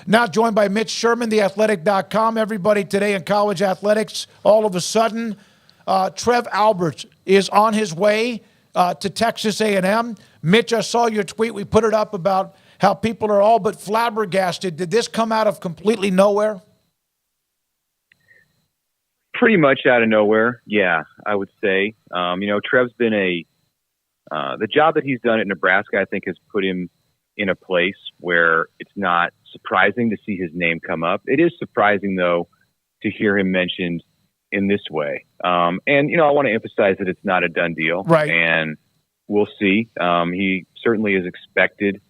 Now joined by Mitch Sherman, theathletic.com. Everybody today in college athletics, all of a sudden, Trev Alberts is on his way to Texas A&M. Mitch, I saw your tweet. We put it up about how people are all but flabbergasted. Did this come out of completely nowhere? Pretty much out of nowhere, yeah, I would say. Trev's been the job that he's done at Nebraska, I think, has put him in a place where it's not surprising to see his name come up. It is surprising, though, to hear him mentioned in this way. I want to emphasize that it's not a done deal. Right. And we'll see. He certainly is expected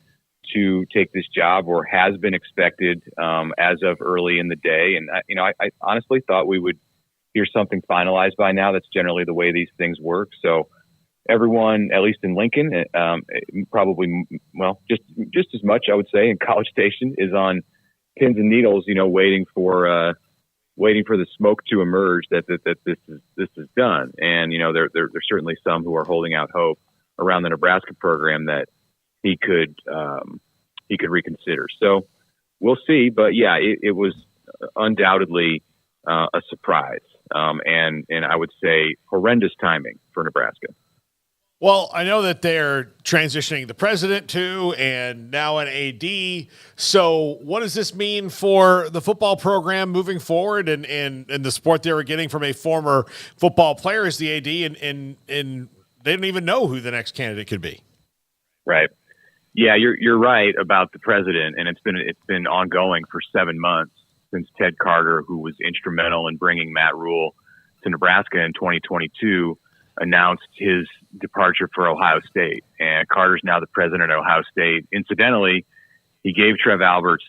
to take this job, or has been expected as of early in the day. And, I honestly thought we would hear something finalized by now. That's generally the way these things work. So everyone, at least in Lincoln, probably, just as much, I would say, in College Station, is on pins and needles, waiting for the smoke to emerge that this is done. And, there's certainly some who are holding out hope around the Nebraska program that he could reconsider. So we'll see. But yeah, it was undoubtedly a surprise. And I would say horrendous timing for Nebraska. Well, I know that they're transitioning the president too, and now an AD. So what does this mean for the football program moving forward and the support they were getting from a former football player as the AD, and they didn't even know who the next candidate could be? Right. Yeah, you're right about the president, and it's been ongoing for 7 months since Ted Carter, who was instrumental in bringing Matt Rhule to Nebraska in 2022, announced his departure for Ohio State. And Carter's now the president of Ohio State. Incidentally, he gave Trev Alberts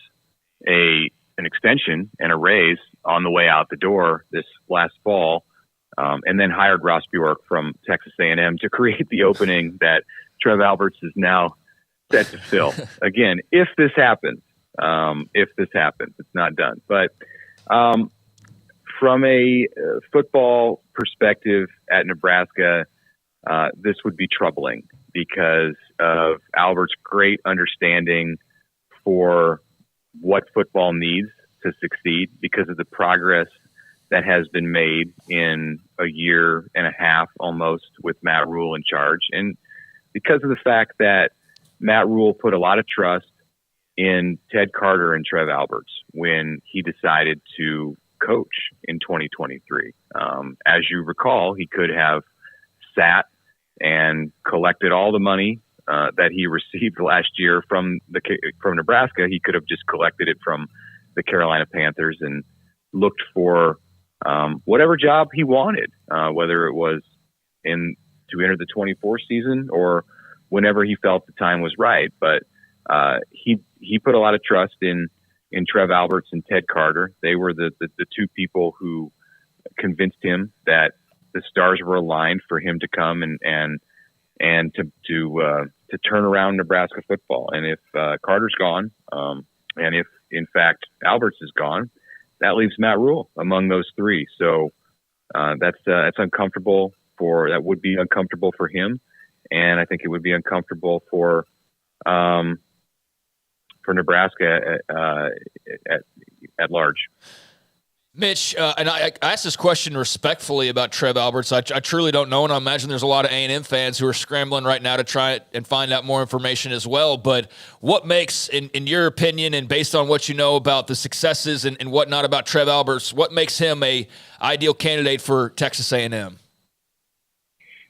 an extension and a raise on the way out the door this last fall, and then hired Ross Bjork from Texas A&M to create the opening that Trev Alberts is now set to fill. Again, if this happens, it's not done. But from a football perspective at Nebraska, this would be troubling because of Albert's great understanding for what football needs to succeed, because of the progress that has been made in a year and a half almost with Matt Rhule in charge. And because of the fact that Matt Rhule put a lot of trust in Ted Carter and Trev Alberts when he decided to coach in 2023. As you recall, he could have sat and collected all the money that he received last year from Nebraska. He could have just collected it from the Carolina Panthers and looked for whatever job he wanted, whether it was to enter the 24 season or whenever he felt the time was right. But he put a lot of trust in Trev Alberts and Ted Carter. They were the two people who convinced him that the stars were aligned for him to come and to turn around Nebraska football. And if Carter's gone, and if in fact Alberts is gone, that leaves Matt Rhule among those three. So that's uncomfortable that would be uncomfortable for him, and I think it would be uncomfortable for Nebraska at large. Mitch, and I asked this question respectfully about Trev Alberts. I truly don't know, and I imagine there's a lot of A&M fans who are scrambling right now to try and find out more information as well. But what makes, in your opinion, and based on what you know about the successes and whatnot about Trev Alberts, what makes him a ideal candidate for Texas A&M?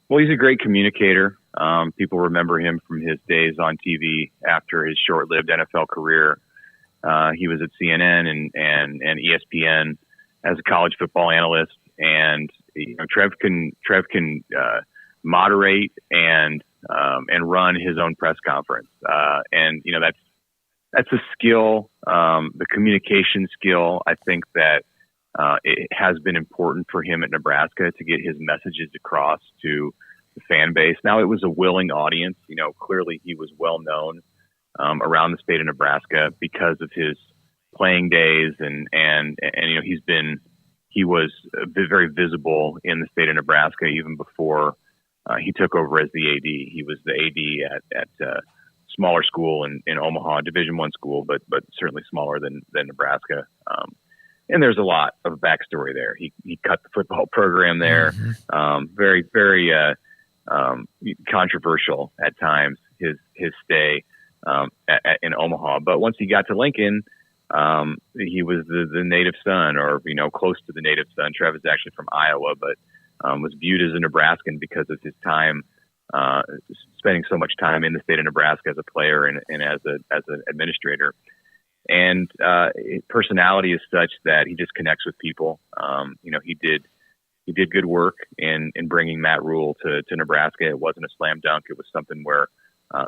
Well, he's a great communicator. People remember him from his days on TV after his short-lived NFL career. He was at CNN and ESPN as a college football analyst, and Trev can moderate and run his own press conference, and that's a skill, the communication skill. I think that it has been important for him at Nebraska to get his messages across to the fan base. Now, it was a willing audience. Clearly he was well known around the state of Nebraska because of his playing days, and he was very visible in the state of Nebraska even before he took over as the AD. He was the AD at smaller school in Omaha, Division I school, but certainly smaller than Nebraska. And there's a lot of backstory there. He cut the football program there. Very, very controversial at times, his stay in Omaha. But once he got to Lincoln, he was the native son, or close to the native son. Trev is actually from Iowa, but was viewed as a Nebraskan because of his time spending so much time in the state of Nebraska as a player and as an administrator. And his personality is such that he just connects with people. He did good work in bringing Matt Rhule to Nebraska. It wasn't a slam dunk. It was something where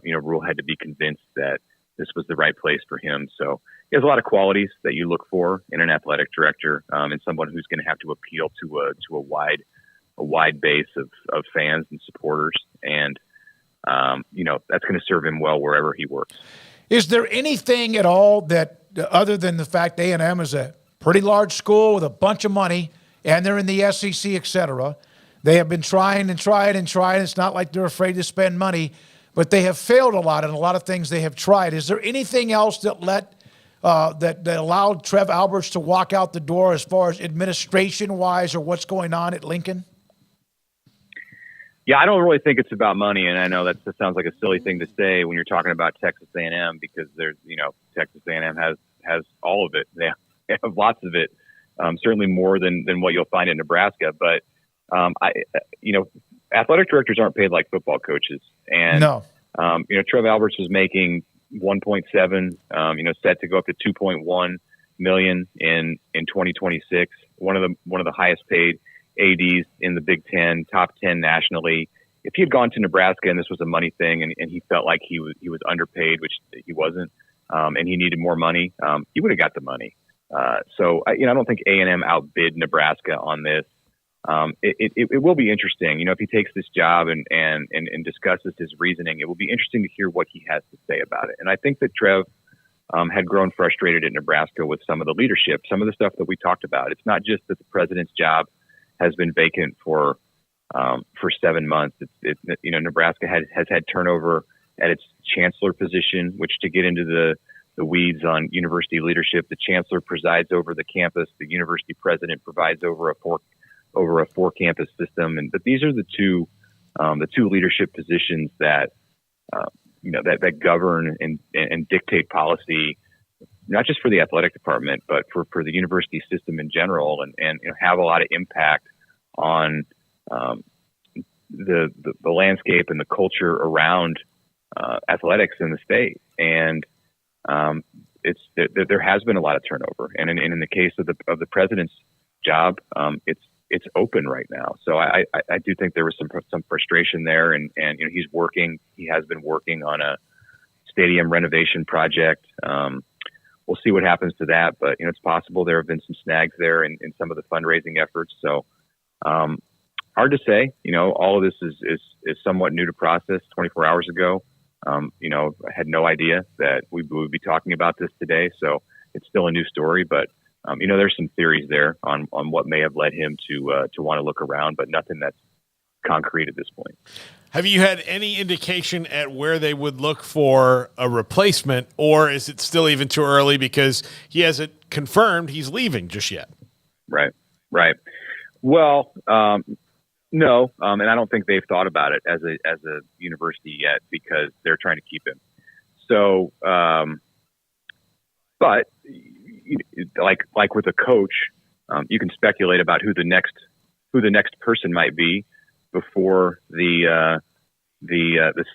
Rhule had to be convinced that this was the right place for him. So he has a lot of qualities that you look for in an athletic director, and someone who's going to have to appeal to a wide base of fans and supporters. And that's going to serve him well wherever he works. Is there anything at all that, other than the fact A&M is a pretty large school with a bunch of money, and they're in the SEC, et cetera, they have been trying and trying and trying. It's not like they're afraid to spend money, but they have failed a lot in a lot of things they have tried. Is there anything else that that allowed Trev Alberts to walk out the door as far as administration-wise or what's going on at Lincoln? Yeah, I don't really think it's about money, and I know that sounds like a silly thing to say when you're talking about Texas A&M, because there's, Texas A&M has all of it. They have lots of it, certainly more than what you'll find in Nebraska. But athletic directors aren't paid like football coaches, and no. Trev Alberts was making 1.7, set to go up to 2.1 million in 2026. One of the highest paid ADs in the Big Ten, top 10 nationally. If he had gone to Nebraska and this was a money thing, and he felt like he was underpaid, which he wasn't, and he needed more money, he would have got the money. So I don't think A&M outbid Nebraska on this. It will be interesting, if he takes this job and discusses his reasoning. It will be interesting to hear what he has to say about it. And I think that Trev had grown frustrated at Nebraska with some of the leadership, some of the stuff that we talked about. It's not just that the president's job has been vacant for 7 months. Nebraska has had turnover at its chancellor position, which, to get into the weeds on university leadership, the chancellor presides over the campus. The university president provides over a four campus system. But these are the two leadership positions that govern and dictate policy, not just for the athletic department, but for the university system in general, and have a lot of impact on the landscape and the culture around athletics in the state. And there has been a lot of turnover, and in the case of the president's job, it's open right now. So I do think there was some frustration there, and he has been working on a stadium renovation project. We'll see what happens to that, but it's possible there have been some snags there in some of the fundraising efforts. So hard to say. All of this is somewhat new to process. 24 hours ago, I had no idea that we would be talking about this today. So it's still a new story, but there's some theories there on what may have led him to want to look around, but nothing that's concrete at this point. Have you had any indication at where they would look for a replacement, or is it still even too early because he hasn't confirmed he's leaving just yet? Right. Well, no, and I don't think they've thought about it as a university yet, because they're trying to keep him. So, but like with a coach, you can speculate about who the next person might be before the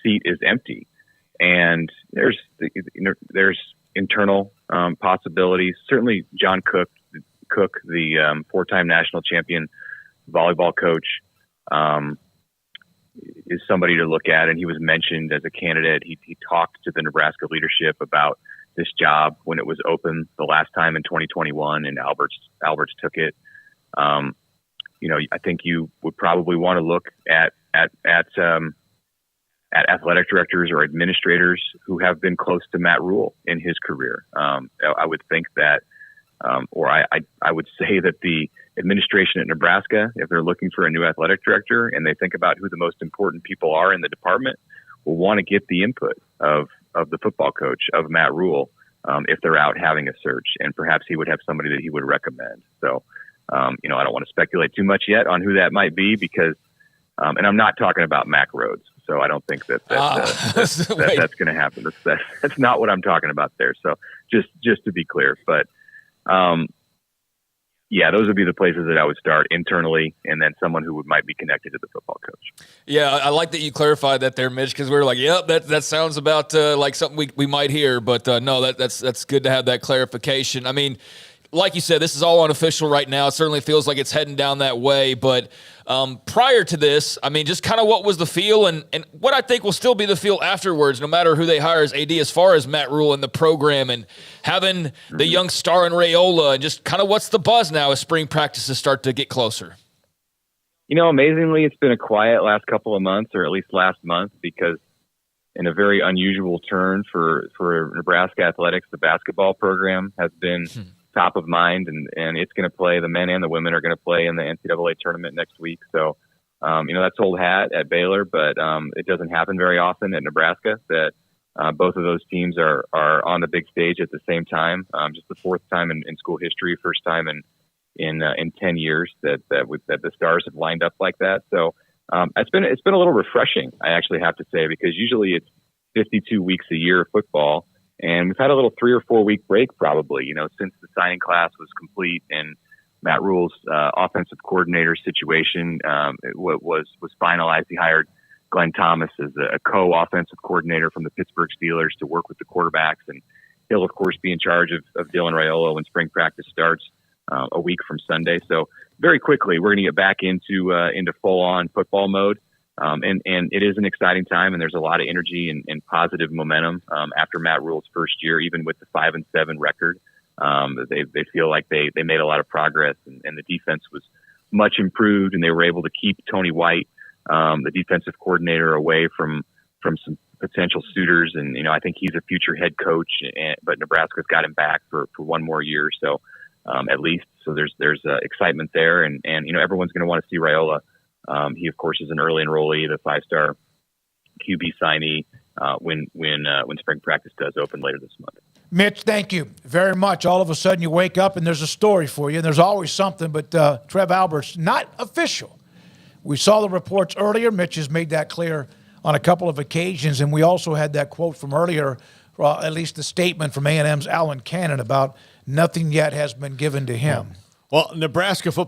seat is empty. And there's internal possibilities. Certainly, John Cook, the four-time national champion volleyball coach, is somebody to look at, and he was mentioned as a candidate. He talked to the Nebraska leadership about this job when it was open the last time in 2021, and Alberts took it. I think you would probably want to look at athletic directors or administrators who have been close to Matt Rhule in his career. I would think that, or I would say that the administration at Nebraska, if they're looking for a new athletic director and they think about who the most important people are in the department, will want to get the input of of the football coach, of Matt Rhule, if they're out having a search, and perhaps he would have somebody that he would recommend. So, I don't want to speculate too much yet on who that might be because, and I'm not talking about Mac Rhodes. So I don't think that's going to happen. That's not what I'm talking about there. So just to be clear, but, yeah, those would be the places that I would start internally, and then someone who might be connected to the football coach. Yeah, I like that you clarified that there, Mitch, because we were like, yep, that sounds about like something we might hear, but no, that's good to have that clarification. I mean, like you said, this is all unofficial right now. It certainly feels like it's heading down that way. But prior to this, I mean, just kind of what was the feel and what I think will still be the feel afterwards, no matter who they hire as AD, as far as Matt Rhule and the program and having the young star in Raiola, and just kind of what's the buzz now as spring practices start to get closer? Amazingly, it's been a quiet last couple of months, or at least last month, because in a very unusual turn for Nebraska athletics, the basketball program has been top of mind, and it's going to play. The men and the women are going to play in the NCAA tournament next week. So, that's old hat at Baylor, but it doesn't happen very often at Nebraska that both of those teams are on the big stage at the same time. Just the fourth time in school history, first time in 10 years that the stars have lined up like that. So it's been a little refreshing, I actually have to say, because usually it's 52 weeks a year of football. And we've had a little 3 or 4 week break probably, since the signing class was complete and Matt Rhule's offensive coordinator situation was finalized. He hired Glenn Thomas as a co-offensive coordinator from the Pittsburgh Steelers to work with the quarterbacks. And he'll, of course, be in charge of Dylan Raiola when spring practice starts a week from Sunday. So very quickly, we're going to get back into full-on football mode. And it is an exciting time, and there's a lot of energy and positive momentum after Matt Rhule's first year, even with the 5-7 record. They feel like they made a lot of progress, and the defense was much improved, and they were able to keep Tony White, the defensive coordinator, away from some potential suitors. And, I think he's a future head coach, but Nebraska's got him back for one more year. So at least, so there's excitement there, and everyone's going to want to see Raiola. He, of course, is an early enrollee, the 5-star QB signee when spring practice does open later this month. Mitch, thank you very much. All of a sudden you wake up and there's a story for you, and there's always something, but Trev Alberts, not official. We saw the reports earlier. Mitch has made that clear on a couple of occasions, and we also had that quote from earlier, at least the statement from A&M's Alan Cannon about nothing yet has been given to him. Well, Nebraska football